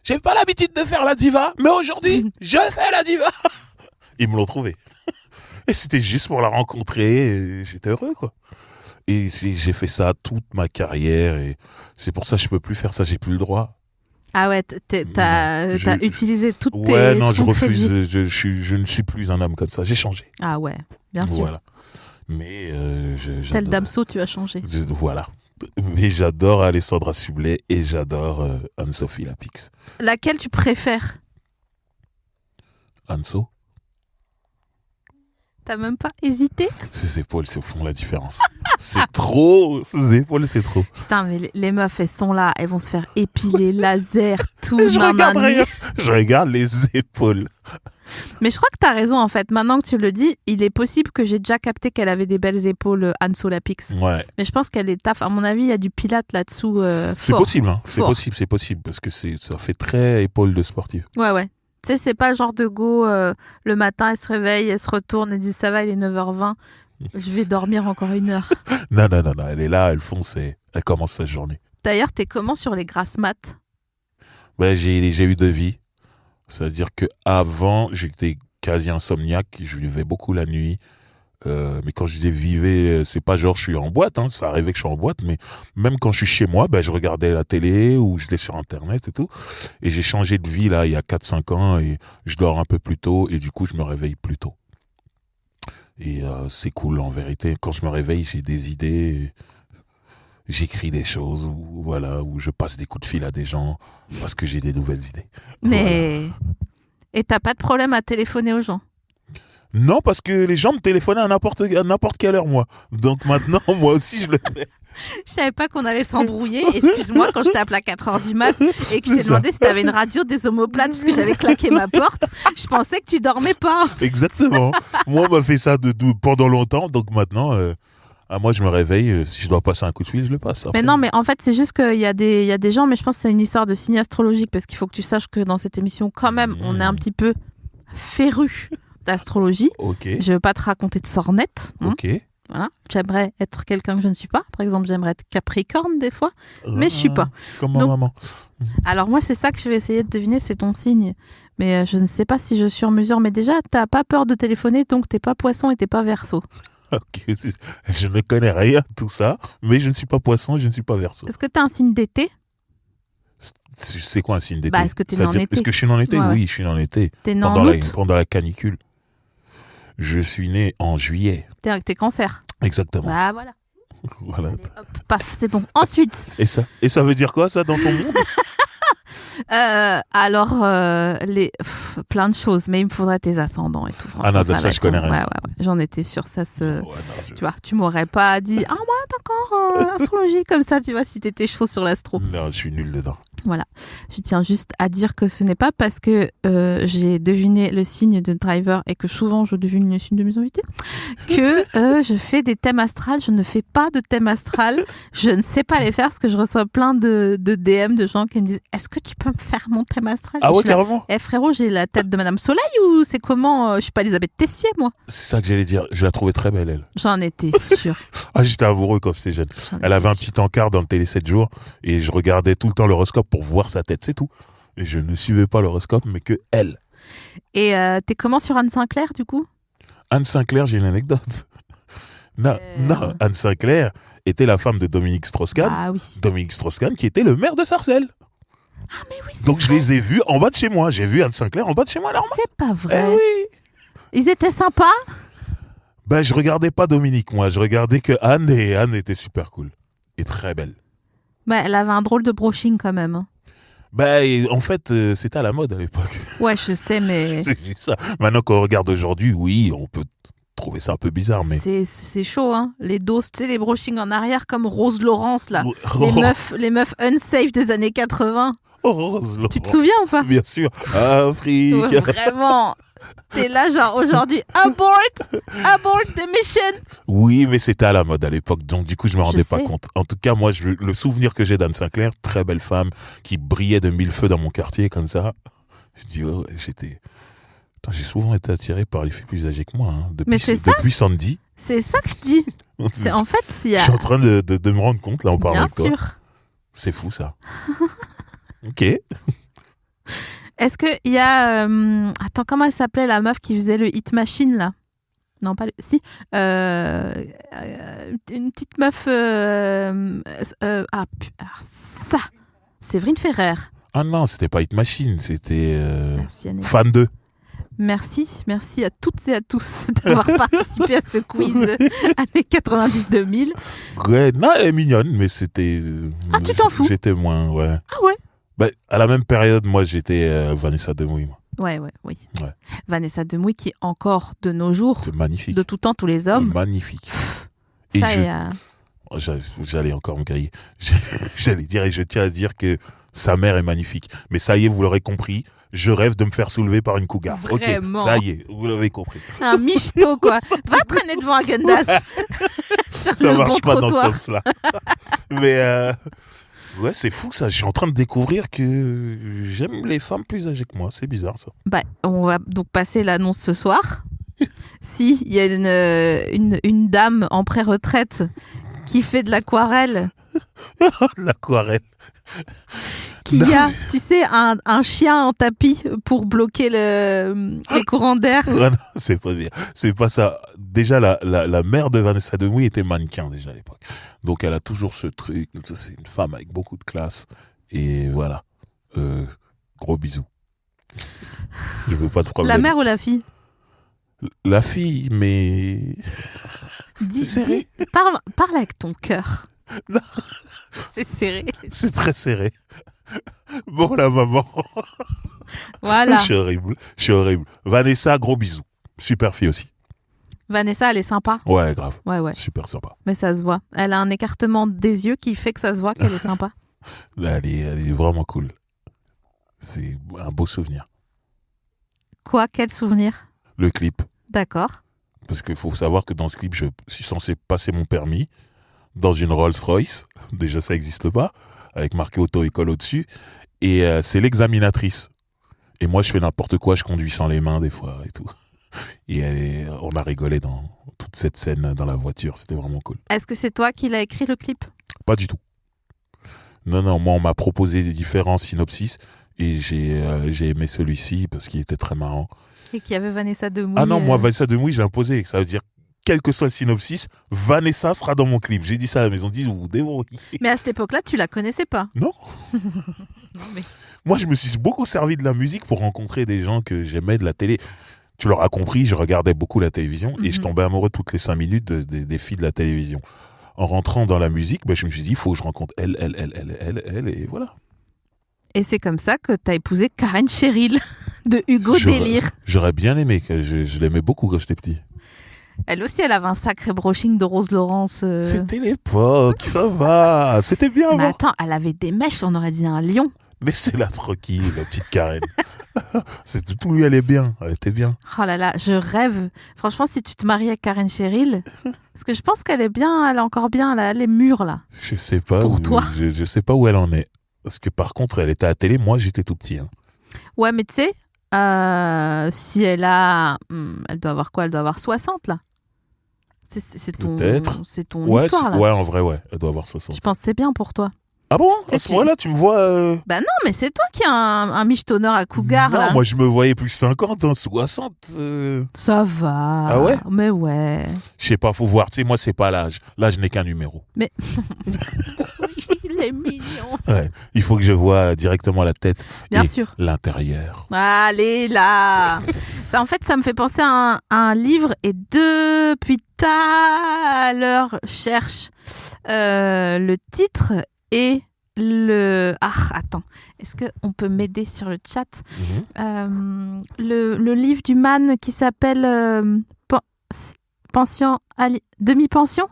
J'ai pas l'habitude de faire la diva, mais aujourd'hui, je fais la diva. Ils me l'ont trouvé. Et c'était juste pour la rencontrer, et j'étais heureux, quoi. Et j'ai fait ça toute ma carrière, et c'est pour ça que je peux plus faire ça, j'ai plus le droit. Ah ouais, t'as utilisé toutes tes... Ouais, non, tout je ton crédit. refuse. Je ne suis plus un homme comme ça. J'ai changé. Ah ouais, bien sûr. Voilà. Mais Tel j'adore. Damso, tu as changé. Voilà. Mais j'adore Alessandra Sublet et j'adore Anne-Sophie Lapix. Laquelle tu préfères? Anso, T'as même pas hésité? ses épaules, c'est font la différence. C'est trop. Ses épaules, c'est trop. Putain, mais les meufs, elles sont là, elles vont se faire épiler, laser, tout, Je regarde nanani. rien. Je regarde les épaules. Mais je crois que t'as raison, en fait. Maintenant que tu le dis, il est possible que j'ai déjà capté qu'elle avait des belles épaules, Anne Solapix. Ouais. Mais je pense qu'elle est taf. À mon avis, il y a du pilate là-dessous. C'est Fort. possible, hein. C'est Fort. possible, c'est possible. Parce que ça fait très épaule de sportif. Ouais, ouais. Tu sais, c'est pas le genre de go, le matin, elle se réveille, elle se retourne, elle dit ça va, il est 9h20, je vais dormir encore 1 heure. Non. Elle est là, elle fonce et elle commence sa journée. D'ailleurs, t'es comment sur les grasses mat? Ouais, j'ai eu 2 vies. C'est-à-dire que avant, j'étais quasi insomniaque. Je vivais beaucoup la nuit. Mais quand je dis vivais, c'est pas genre je suis en boîte. Hein, ça arrivait que je suis en boîte. Mais même quand je suis chez moi, je regardais la télé ou j'étais sur Internet et tout. Et j'ai changé de vie là il y a 4-5 ans. Et je dors un peu plus tôt. Et du coup, je me réveille plus tôt. Et c'est cool en vérité. Quand je me réveille, j'ai des idées. J'écris des choses où je passe des coups de fil à des gens parce que j'ai des nouvelles idées. Mais... Et t'as pas de problème à téléphoner aux gens? Non, parce que les gens me téléphonaient à n'importe quelle heure, moi. Donc maintenant, moi aussi, je le fais. Je savais pas qu'on allait s'embrouiller. Excuse-moi quand je t'ai appelé à 4h du mat et que je t'ai demandé si t'avais une radio des omoplates parce que j'avais claqué ma porte. Je pensais que tu dormais pas. Exactement. Moi, on m'a fait ça pendant longtemps. Donc maintenant, moi, je me réveille. Si je dois passer un coup de fil, je le passe. Après. Mais non, mais en fait, c'est juste qu'il y a des gens, mais je pense que c'est une histoire de signe astrologique parce qu'il faut que tu saches que dans cette émission, quand même, on est un petit peu féru d'astrologie. Ok. Je veux pas te raconter de sornettes. Ok. Voilà. J'aimerais être quelqu'un que je ne suis pas. Par exemple, j'aimerais être Capricorne des fois, mais je suis pas. Comme ma Donc- maman. Alors moi, c'est ça que je vais essayer de deviner, c'est ton signe. Mais je ne sais pas si je suis en mesure. Mais déjà, t'as pas peur de téléphoner, donc t'es pas Poisson et t'es pas Verseau. Ok. Je ne connais rien de tout ça, mais je ne suis pas poisson, je ne suis pas verseau. Est-ce que t'as un signe d'été? C'est quoi un signe d'été? Bah, est-ce que t'es né en C'est-à-dire, été? Est-ce que je suis né en été? Ouais, ouais. Oui, je suis né en été. T'es né en août? Pendant la canicule. Je suis né en juillet. T'es Cancer. Exactement. Bah voilà. Voilà. Allez, hop, paf, c'est bon. Ensuite, Et ça veut dire quoi, ça, dans ton monde? alors, plein de choses, mais il me faudrait tes ascendants et tout. Ah non, franchement, ça, va je être- connais rien. Ouais, j'en étais sûre, ça se... Ouais, non, Tu vois, tu m'aurais pas dit « Ah, moi, d'accord, astrologie, comme ça, tu vois, si t'étais chaud sur l'astro. » non, je suis nul dedans. Voilà. Je tiens juste à dire que ce n'est pas parce que j'ai deviné le signe de Driver et que souvent je devine le signe de mes invités que je fais des thèmes astrales. Je ne fais pas de thèmes astral. Je ne sais pas les faire parce que je reçois plein de DM de gens qui me disent « Est-ce que tu peux me faire mon thème astral ?» Ah Et je ouais, suis là, carrément? Eh frérot, j'ai la tête de Madame Soleil ou c'est comment Je suis pas Elisabeth Tessier, moi. C'est ça que j'allais dire. Je la trouvais très belle, elle. J'en étais sûre. Ah, j'étais amoureux quand j'étais jeune. Elle avait un petit encart dans le Télé 7 jours et je regardais tout le temps l'horoscope pour voir sa tête, c'est tout. Et je ne suivais pas l'horoscope, mais que elle. Et t'es comment sur Anne Sinclair, du coup? Anne Sinclair, j'ai une anecdote. Non, Anne Sinclair était la femme de Dominique Strauss-Kahn. Ah oui. Dominique Strauss-Kahn qui était le maire de Sarcelles. Ah mais oui, c'est Donc je vrai. les ai vus en bas de chez moi. J'ai vu Anne Sinclair en bas de chez moi, normal. C'est pas Eh vrai. oui. Ils étaient sympas? Je regardais pas Dominique, moi. Je regardais que Anne, et Anne était super cool. Et très belle. Bah, elle avait un drôle de brushing quand même. En fait, c'était à la mode à l'époque. Ouais, je sais, mais C'est juste ça. Maintenant qu'on regarde aujourd'hui, oui, on peut trouver ça un peu bizarre, mais... c'est chaud, hein. Les doses, tu sais, les brushings en arrière comme Rose Laurence, là. Oh, Les meufs unsafe des années 80. Rose Tu te Laurence. souviens ou pas? Bien sûr. Afrique. Ouais, vraiment. T'es là, genre, aujourd'hui, abort the mission. Oui, mais c'était à la mode à l'époque, donc du coup, je me rendais pas sais. compte. En tout cas, moi, le souvenir que j'ai d'Anne Sinclair, très belle femme, qui brillait de 1000 feux dans mon quartier, comme ça. Je dis, oh, j'ai souvent été attiré par les filles plus âgées que moi, hein, Mais c'est ça. depuis Sandy. C'est ça que je dis. C'est, en fait, il y Je a... suis en train de me rendre compte, là, en parlant Bien avec toi. sûr. C'est fou, ça. Ok. Est-ce qu'il y a... Attends, comment elle s'appelait, la meuf qui faisait le Hit Machine, là? Non, pas le... Si. Une petite meuf... ça. Séverine Ferrer. Ah non, c'était pas Hit Machine, c'était Merci Anaïs. Fan 2. Merci à toutes et à tous d'avoir participé à ce quiz années 90-2000. Ouais, non, elle est mignonne, mais c'était... Ah, tu t'en fous? J'étais moins, ouais. Ah ouais? Bah, à la même période, moi, j'étais Vanessa Demouy. Moi. Oui. Ouais. Vanessa Demouy qui encore de nos jours, C'est magnifique. de tout temps, tous les hommes. Magnifique. Ça Et est, j'allais encore me griller. J'allais dire, et je tiens à dire que sa mère est magnifique. Mais ça y est, vous l'aurez compris, je rêve de me faire soulever par une cougar. Vraiment. Ok, ça y est, vous l'avez compris. un michto quoi. Va traîner devant un Gundas. Sur Ça le marche bon pas dans ce trottoir. sens-là. Mais ouais, c'est fou ça. Je suis en train de découvrir que j'aime les femmes plus âgées que moi. C'est bizarre ça. Bah, on va donc passer l'annonce ce soir. Si il y a une dame en pré-retraite qui fait de l'aquarelle, L'aquarelle. qui Non, a, tu sais, un chien en tapis pour bloquer les courants d'air. Ouais, non, c'est pas bien. C'est pas ça. Déjà, la mère de Vanessa Demouy était mannequin déjà à l'époque. Donc elle a toujours ce truc. C'est une femme avec beaucoup de classe. Et voilà. Gros bisous. Je veux pas de problème. La mère ou la fille? La fille, mais... Dis, C'est serré. parle avec ton cœur. Non. C'est serré. C'est très serré. Bon, la maman. Voilà. Je suis horrible. Vanessa, gros bisous. Super fille aussi. Vanessa, elle est sympa. Ouais, grave. Ouais. Super sympa. Mais ça se voit. Elle a un écartement des yeux qui fait que ça se voit qu'elle est sympa. Elle est vraiment cool. C'est un beau souvenir. Quoi? Quel souvenir? Le clip. D'accord. Parce qu'il faut savoir que dans ce clip, je suis censé passer mon permis dans une Rolls-Royce. Déjà, ça n'existe pas. Avec marqué auto-école au-dessus. Et c'est l'examinatrice. Et moi, je fais n'importe quoi. Je conduis sans les mains des fois et tout. Et on a rigolé dans toute cette scène dans la voiture. C'était vraiment cool. Est-ce que c'est toi qui l'as écrit le clip? Pas du tout. Non, moi, on m'a proposé des différents synopsis. Et j'ai aimé celui-ci parce qu'il était très marrant. Et qu'il y avait Vanessa Demouy. Ah non, moi, Vanessa Demouy, j'ai imposé. Ça veut dire, quel que soit le synopsis, Vanessa sera dans mon clip. J'ai dit ça à la maison. Dis, vous débrouillez. Mais à cette époque-là, tu la connaissais pas. Non. Non, mais... Moi, je me suis beaucoup servi de la musique pour rencontrer des gens que j'aimais de la télé. Tu l'auras compris, je regardais beaucoup la télévision et je tombais amoureux toutes les 5 minutes des filles de la télévision. En rentrant dans la musique, je me suis dit, il faut que je rencontre elle, et voilà. Et c'est comme ça que t'as épousé Karen Cheryl de Hugo Délire. J'aurais bien aimé, que je l'aimais beaucoup quand j'étais petit. Elle aussi, elle avait un sacré brushing de Rose Laurence. C'était l'époque, ça va, c'était bien Mais avant. attends, elle avait des mèches, on aurait dit un lion. Laissez-la tranquille, la petite Karen. Tout lui allait bien, elle était bien. Oh là là, je rêve. Franchement, si tu te maries avec Karen Cheryl, parce que je pense qu'elle est bien, elle est encore bien, là, elle est mûre là. Je sais pas. Pour toi. Je sais pas où elle en est. Parce que par contre, elle était à la télé, moi j'étais tout petit. Hein. Ouais, mais tu sais, si elle a... elle doit avoir quoi? Elle doit avoir 60 là. C'est ton, Peut-être. c'est ton Ouais, histoire là. ouais, en vrai, ouais. Elle doit avoir 60. Je pense que c'est bien pour toi. Ah bon? C'est À ce moment-là, tu me vois... Bah non, mais c'est toi qui as un michetonneur à Cougar Non, là. moi je me voyais plus 50, hein, 60. Ça va. Ah ouais? Mais ouais. Je sais pas, faut voir. Tu sais, moi c'est pas l'âge. L'âge n'est qu'un numéro. Mais il est mignon. Ouais. Il faut que je vois directement la tête Bien et sûr. l'intérieur. Allez là. Ça, en fait, ça me fait penser à un livre et depuis tout à l'heure, je cherche le titre et le... Ah, attends. Est-ce qu'on peut m'aider sur le chat? Le livre du man qui s'appelle Pension... Demi-pension?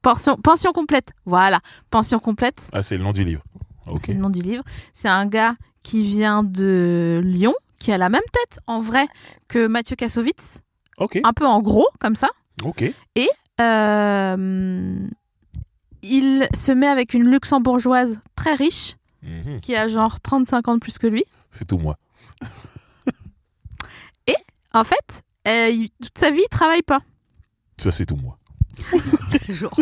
Pension complète. Voilà. Pension complète. Ah, c'est le nom du livre. Ok. C'est le nom du livre. C'est un gars qui vient de Lyon, qui a la même tête, en vrai, que Mathieu Kassovitz. Ok. Un peu en gros, comme ça. Ok. Et il se met avec une luxembourgeoise très riche, Mhm. qui a genre 35 ans de plus que lui. C'est tout moi. Et, en fait, toute sa vie, il travaille pas. Ça, c'est tout moi. Genre.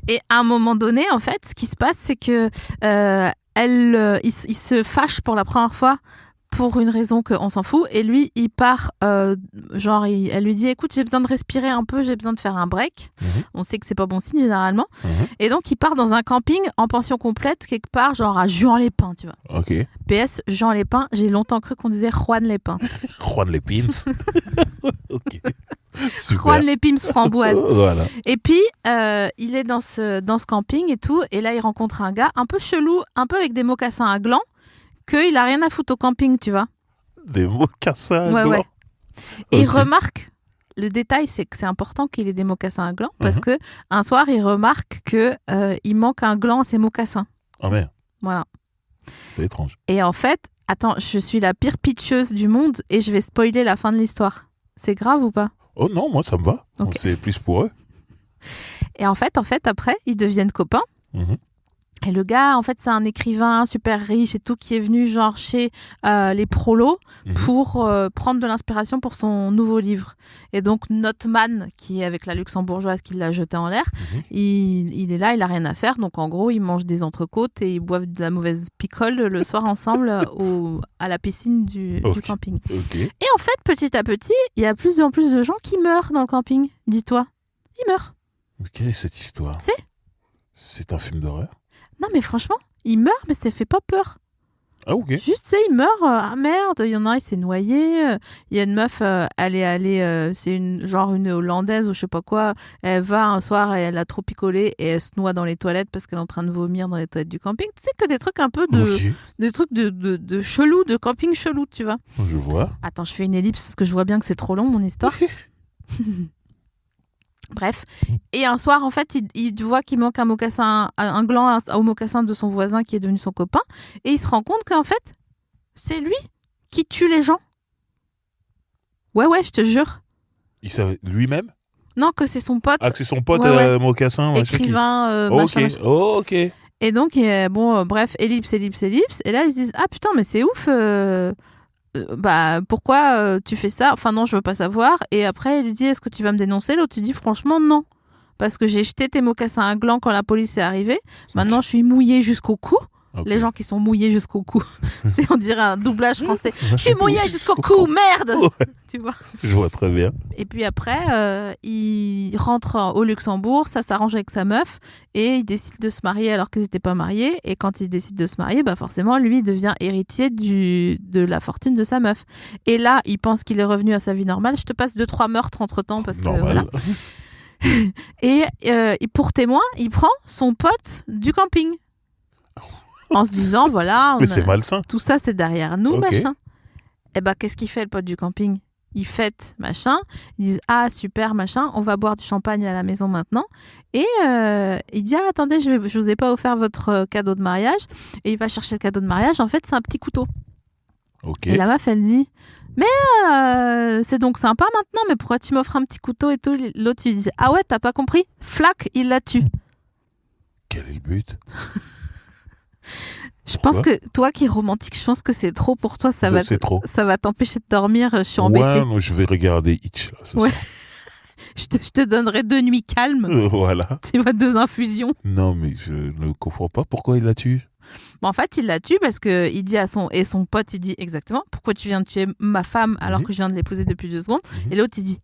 Et à un moment donné, en fait, ce qui se passe, c'est que il se fâche pour la première fois pour une raison qu'on s'en fout. Et lui, il part, elle lui dit, écoute, j'ai besoin de respirer un peu, j'ai besoin de faire un break. On sait que c'est pas bon signe généralement. Et donc, il part dans un camping en pension complète, quelque part, genre à Juan-les-Pins, tu vois. Ok. PS, Juan-les-Pins, j'ai longtemps cru qu'on disait Juan-les-Pins. Juan-les-Pins. Ok. Super. Juan-les-Pins framboise. Voilà. Et puis, il est dans ce camping et tout. Et là, il rencontre un gars un peu chelou, un peu avec des mocassins à glands, qu'il a rien à foutre au camping, tu vois. Des mocassins Ouais, blancs. ouais. Et il Ok. remarque, le détail, c'est que c'est important qu'il ait des mocassins à glands, parce que un soir, il remarque que il manque un gland à ses mocassins. Oh merde, Voilà. c'est étrange. Et en fait, attends, je suis la pire pitcheuse du monde et je vais spoiler la fin de l'histoire. C'est grave ou pas? Oh non, moi ça me va. Ok. C'est plus pour eux. Et en fait, après, ils deviennent copains. Mhm. Et le gars, en fait, c'est un écrivain super riche et tout qui est venu genre chez les prolos pour prendre de l'inspiration pour son nouveau livre. Et donc, Notman, qui est avec la luxembourgeoise qui l'a jeté en l'air, il est là, il a rien à faire. Donc, en gros, ils mangent des entrecôtes et ils boivent de la mauvaise picole le soir ensemble à la piscine du camping. Ok. Et en fait, petit à petit, il y a plus en plus de gens qui meurent dans le camping. Dis-toi, ils meurent. Quelle est cette histoire? C'est un film d'horreur? Non, mais franchement, il meurt, mais ça fait pas peur. Ah ok. Juste, tu sais, il meurt. Ah merde, il y en a un, il s'est noyé. Il y a une meuf, elle est allée, c'est une Hollandaise ou je sais pas quoi. Elle va un soir et elle a trop picolé et elle se noie dans les toilettes parce qu'elle est en train de vomir dans les toilettes du camping. Tu sais que des trucs un peu des trucs de chelou, de camping chelou, tu vois. Je vois. Attends, je fais une ellipse parce que je vois bien que c'est trop long mon histoire. Bref, et un soir, en fait, il voit qu'il manque un mocassin, un gland au mocassin de son voisin qui est devenu son copain, et il se rend compte qu'en fait, c'est lui qui tue les gens. Ouais, je te jure. Il savait lui-même? Non, que c'est son pote. Ah, que c'est son pote Ouais. Écrivain, Ok. machin. Oh, ok. Et donc, bref, ellipse. Et là, ils se disent, ah putain, mais c'est ouf. Pourquoi tu fais ça? Enfin non, je veux pas savoir. Et après, il lui dit, est-ce que tu vas me dénoncer? L'autre, tu dis, franchement, non. Parce que j'ai jeté tes mocassins à gland quand la police est arrivée. Maintenant, je suis mouillée jusqu'au cou. Ok. Les gens qui sont mouillés jusqu'au cou. C'est, on dirait un doublage français. Je suis mouillée jusqu'au Jusqu'au cou, merde! Ouais. Tu vois. Je vois très bien. Et puis après, il rentre au Luxembourg, ça s'arrange avec sa meuf, et il décide de se marier alors qu'ils n'étaient pas mariés. Et quand il décide de se marier, bah forcément, lui, il devient héritier de la fortune de sa meuf. Et là, il pense qu'il est revenu à sa vie normale. Je te passe 2-3 meurtres entre-temps, parce que Normal. voilà. Et pour témoin, il prend son pote du camping. En se disant, voilà, Mais c'est malsain. tout ça, c'est derrière nous, Ok. machin. Et bah, qu'est-ce qu'il fait, le pote du camping? Il fête, machin. Ils disent, ah, super, machin, on va boire du champagne à la maison maintenant. Et il dit, ah, attendez, je vous ai pas offert votre cadeau de mariage. Et il va chercher le cadeau de mariage. En fait, c'est un petit couteau. Ok. Et la meuf, elle dit, mais c'est donc sympa maintenant, mais pourquoi tu m'offres un petit couteau et tout? L'autre, il dit, ah ouais, t'as pas compris? Flac, il la tue. Quel est le but? Je pense que toi qui es romantique, je pense que c'est trop pour toi. C'est trop. Ça va t'empêcher de dormir. Je suis embêtée. Ouais, moi je vais regarder Hitch là. Ce Ouais. soir. Je te donnerai 2 nuits calmes. Voilà. Tu vois, 2 infusions. Non, mais je ne comprends pas pourquoi il la tue. Bon, en fait, il la tue parce que il dit à son pote, il dit exactement, pourquoi tu viens de tuer ma femme alors que je viens de l'épouser depuis 2 secondes. Et l'autre, il dit,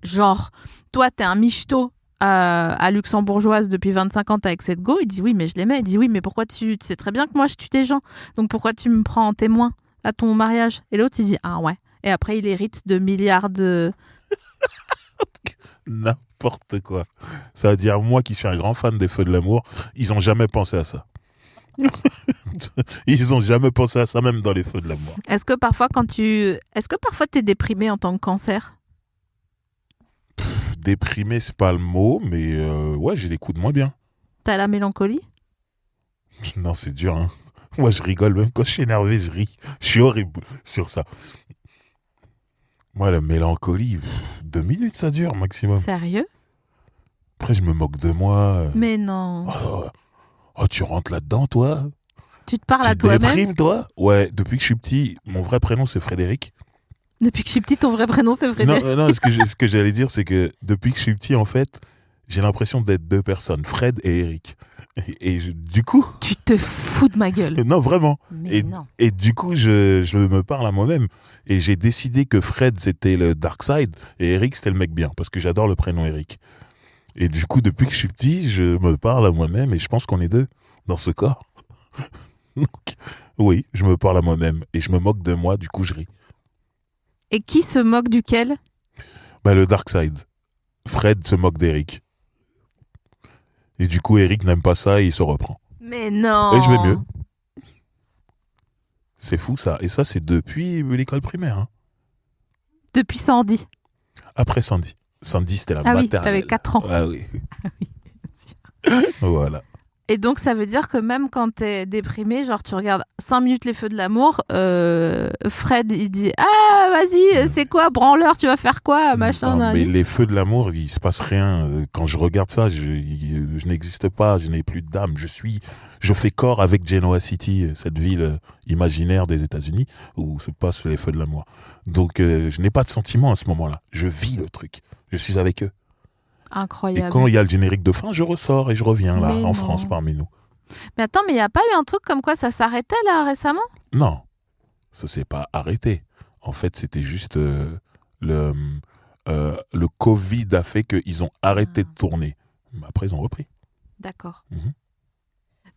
genre, toi, t'es un michto à luxembourgeoise depuis 25 ans avec cette go. Il dit, oui, mais je l'aimais. Il dit, oui, mais pourquoi tu sais très bien que moi, je tue des gens. Donc, pourquoi tu me prends en témoin à ton mariage? Et l'autre, il dit, ah ouais. Et après, il hérite de milliards de... N'importe quoi. Ça veut dire, moi qui suis un grand fan des Feux de l'amour, ils ont jamais pensé à ça. Ils ont jamais pensé à ça, même dans les Feux de l'amour. Est-ce que parfois t'es déprimé en tant que cancer? Déprimé, c'est pas le mot, mais ouais, j'ai des coups de moins bien. T'as la mélancolie? Non, c'est dur, hein. Moi, je rigole, même quand je suis énervé, je ris. Je suis horrible sur ça. Moi, la mélancolie, 2 minutes, ça dure, maximum. Sérieux? Après, je me moque de moi. Mais non. Oh, tu rentres là-dedans, toi? Tu te parles Tu à toi-même? déprimes, toi? Ouais, depuis que je suis petit, mon vrai prénom, c'est Frédéric. Depuis que je suis petite, ton vrai prénom, c'est Frédéric. Non, ce que j'allais dire, c'est que depuis que je suis petit, en fait, j'ai l'impression d'être deux personnes, Fred et Eric. Du coup, Tu te fous de ma gueule. non, vraiment. Mais non. Et du coup, je me parle à moi-même. Et j'ai décidé que Fred, c'était le dark side et Eric, c'était le mec bien, parce que j'adore le prénom Eric. Et du coup, depuis que je suis petit, je me parle à moi-même et je pense qu'on est deux dans ce corps. Donc, oui, je me parle à moi-même et je me moque de moi, du coup, je ris. Et qui se moque duquel? Bah, le dark side. Fred se moque d'Eric. Et du coup, Eric n'aime pas ça et il se reprend. Mais non. Et je vais mieux. C'est fou ça. Et ça, c'est depuis l'école primaire. Hein. Depuis Sandy. Après Sandy. Sandy, c'était la Ah oui, maternelle. t'avais 4 ans. Ah oui. Voilà. Et donc, ça veut dire que même quand t'es déprimé, genre tu regardes 5 minutes les feux de l'amour, Fred, il dit « Ah, vas-y, c'est quoi, branleur, tu vas faire quoi, machin, Non, mais nani. les feux de l'amour, il se passe rien. Quand je regarde ça, je n'existe pas, je n'ai plus d'âme. Je fais corps avec Genoa City, cette ville imaginaire des États-Unis où se passent les feux de l'amour. Donc, je n'ai pas de sentiments à ce moment-là. Je vis le truc. Je suis avec eux. Incroyable. Et quand il y a le générique de fin, je ressors et je reviens là, Mais en non. France, parmi nous. Mais attends, mais il n'y a pas eu un truc comme quoi ça s'arrêtait là récemment? Non, ça s'est pas arrêté. En fait, c'était juste le Covid a fait qu'ils ont arrêté de tourner. Mais après, ils ont repris. D'accord. Mhm.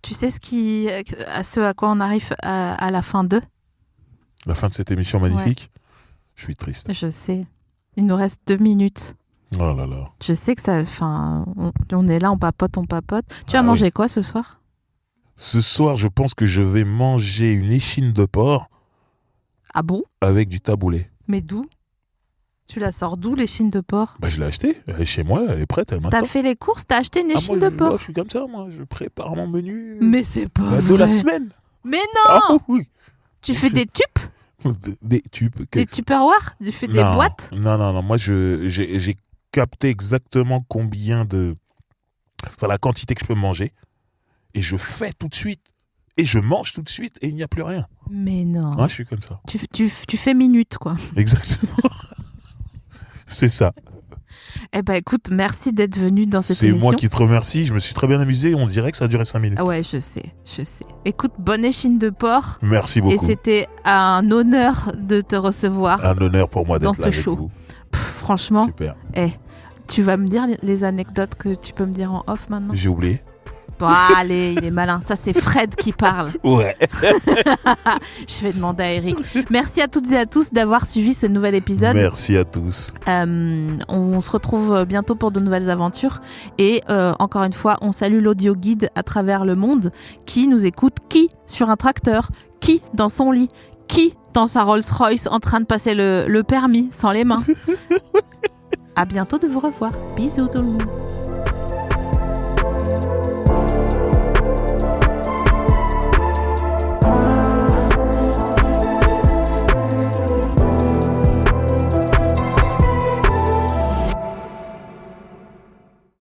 Tu sais ce à quoi on arrive à la fin 2? La fin de cette émission magnifique, je suis triste. Je sais. Il nous reste 2 minutes. Oh là là. Je sais que ça. Enfin, on est là, on papote. Tu as Ah mangé quoi ce soir? Ce soir, je pense que je vais manger une échine de porc Ah bon? avec du taboulé. Mais d'où? Tu la sors d'où, l'échine de porc? Bah, je l'ai achetée. Elle est chez moi, elle est prête, elle T'as m'attend. fait les courses, t'as acheté une Ah, échine moi, de porc? je suis comme ça, moi. Je prépare mon menu Mais c'est pas de vrai. la semaine. Mais Ah non! oui. Tu fais des tubes? Des tubes. Des tupperwares? Tu fais des Non, boîtes? Non. Moi, j'ai capté exactement combien de... Enfin, la quantité que je peux manger. Et je fais tout de suite. Et je mange tout de suite. Et il n'y a plus rien. Mais non. Ouais, je suis comme ça. Tu fais minute, quoi. Exactement. C'est ça. Eh ben écoute, merci d'être venu dans cette C'est émission. moi qui te remercie. Je me suis très bien amusé. On dirait que ça a duré 5 minutes. Ah ouais, je sais. Écoute, bonne échine de porc. Merci Et beaucoup. c'était un honneur de te recevoir. Un honneur pour moi Dans d'être ce là avec show. vous. Franchement, Super. tu vas me dire les anecdotes que tu peux me dire en off maintenant? J'ai oublié. Bon, allez, il est malin. Ça, c'est Fred qui parle. Ouais. Je vais demander à Eric. Merci à toutes et à tous d'avoir suivi ce nouvel épisode. Merci à tous. On se retrouve bientôt pour de nouvelles aventures. Et encore une fois, on salue l'audio guide à travers le monde qui nous écoute, qui sur un tracteur, qui dans son lit, qui dans sa Rolls-Royce en train de passer le permis sans les mains. À bientôt de vous revoir. Bisous tout le monde.